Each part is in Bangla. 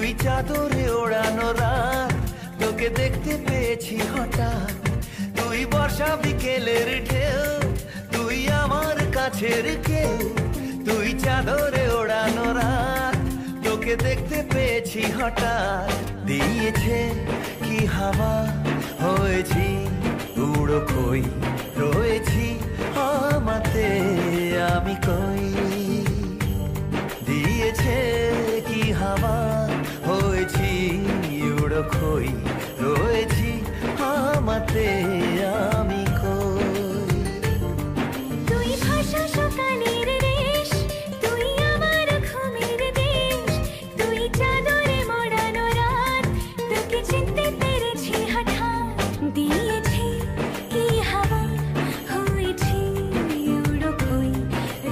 তুই চাদরে ওড়ানো রাত, তোকে দেখতে পেয়েছি হঠাৎ। তুই বর্ষা বিকেলের ঢেউ, তুই আমার কাছের কেউ। তুই চাদরে ওড়ানো রাত, তোকে দেখতে পেয়েছি হঠাৎ। দিয়েছে কি হাওয়া, হয়েছি উড়ো কই, রয়েছি আমাতে আমি কই। দিয়েছে কি হাওয়া, হয়েছি উড়ো কই, রয়েছি আমাতে আমি কই। তুই ভাষা সকালের রেশ, তুই আমার ঘুমের দেশ। তুই চাদরে মোড়ানো রাত, তোকে চিনতে পেরেছি হঠাৎ। দিয়েছি কি হাওয়া, হয়েছি উড়ো কই,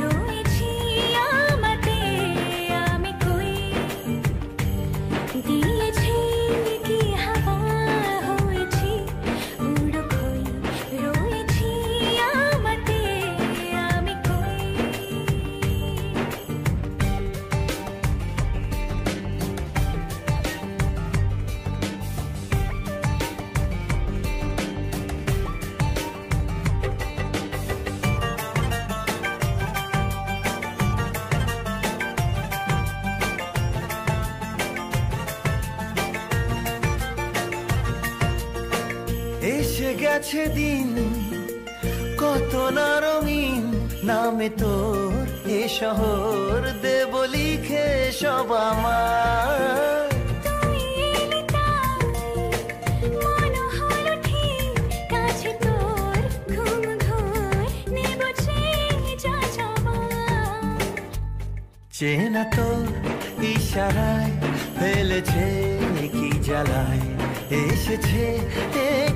রয়েছি আমাতে আমি কই। দিয়েছি কি হাওয়া, হয়েছি উড়ো কই, রয়েছি আমাতে আমি কই। এসে গেছে দিন কত না রঙিন, নামে তোর এ শহর দেব লিখে সব আমার। তুই এলি তাই মন হলো ঠিক, কাছে তোর ঘুম ঘোর নেব যা যাবার। চেনা তোর ইশারায় ফেলেছে কি জ্বালায়, এসেছে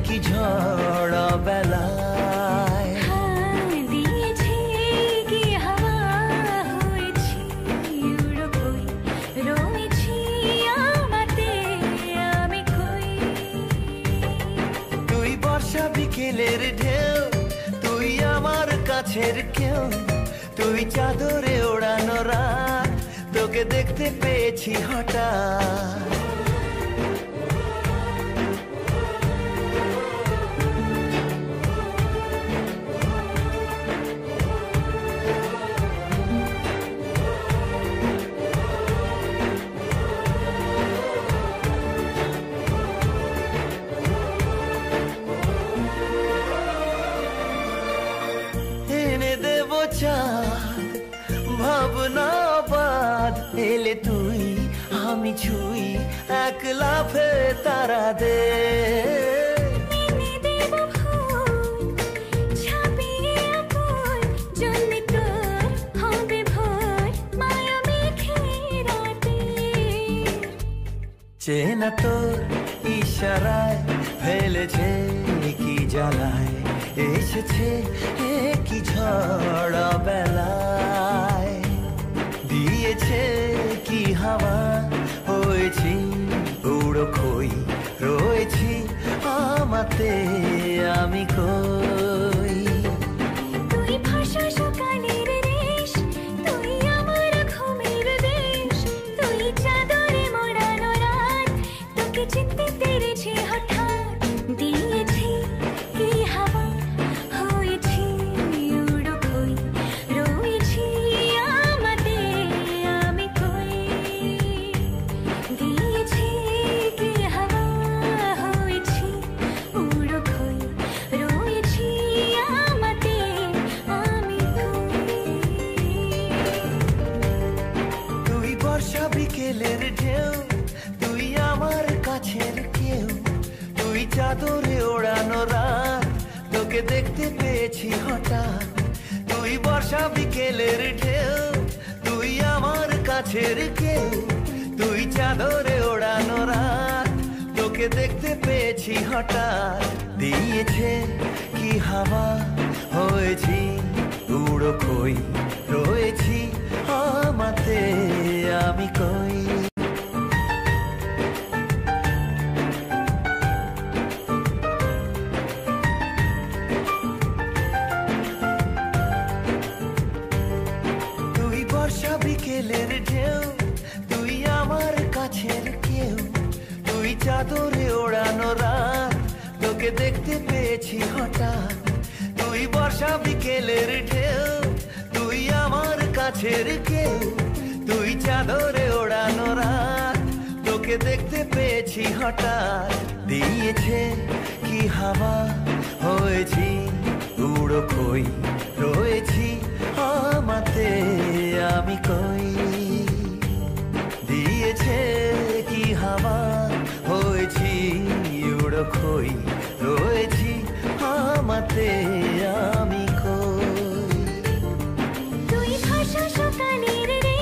কি ঝড় বেলায়। দিয়েছি কি হাওয়া, হয়েছি উড়ো কই, রয়েছি আমাতে আমি কই। তুই বর্ষা বিকেলের ঢেউ, তুই আমার কাছের কেউ। তুই চাদরে ওড়ানো রাত, তোকে দেখতে পেয়েছি হঠাৎ। এনে দেব চাঁদ ভাবনা বাদ, এলে তুই আমি ছুই এক লাফে তারা দে। এনে দেব ফুল ছাপিয়ে আপন, জন্মে তোর হবে ভোর মায়া মেঘে রাতে। চেনা তোর ইশারায় ফেলেছে কি জ্বালায়, এসেছে কি ঝড় বেলায়। দিয়েছে কি হাওয়া, হয়েছি উড়ো কই, রয়েছি আমাতে আমি কই। তুই ভাষা সকালের রেশ, তুই আমার ঘুমের দেশ। তুই চাদরে মোড়ানো রাত, তোকে চিনতে পেরেছি হঠাৎ। দিয়েছি কি হাওয়া, হয়েছি উড়ো কই, রয়েছি আমাতে আমি কই। দিয়েছি কি হাওয়া, হয়েছি উড়ো কই, রয়েছি আমাতে আমি কই। তুই বর্ষা বিকেলের ঢেউ, তুই আমার কাছের কেউ। তুই চাদরে ওড়ানো রাত, তোকে দেখতে পেয়েছি হঠাৎ। তুই বর্ষা বিকেলের ঢেউ, তুই আমার কাছের কেউ। তুই চাদরে ওড়ানো রাত, তোকে দেখতে পেয়েছি হঠাৎ। দিয়েছে কি হাওয়া, হয়েছি উড়ো কই, রয়েছি আমাতে আমি কই। বিকেলের ঢেউ, তুই আমার কাছের কে। তোকে দেখতে পেয়েছি হঠাৎ। তুই বর্ষা বিকেলের ঢেউ, তুই আমার কাছের কেউ, তুই চাদরে ওড়ানো রাত, তোকে দেখতে পেয়েছি হঠাৎ। দিয়েছে কি হাওয়া, হয়েছি উড়ো খই, রয়েছি আমাতে আমি কই। দিয়েছে কি হাওয়া, হয়েছি উড়ো খই,